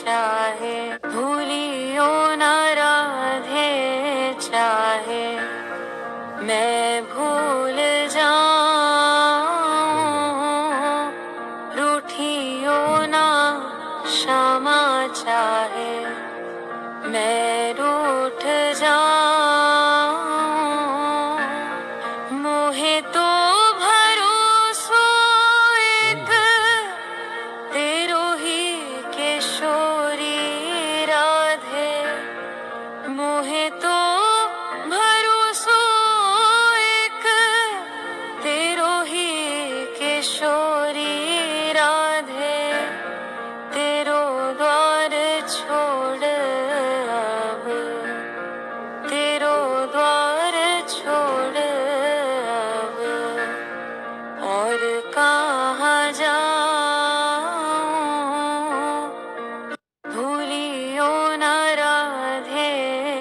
चाहे भूलियो न राधे चाहे मैं भूल जाऊं रूठियो ना क्षमा चाहे मैं रूठ जाऊं मोहे तो भरोसो एक तेरो ही किशोरी राधे मोहे तो भरोसो एक तेरो ही किशोरी राधे तेरो द्वार छो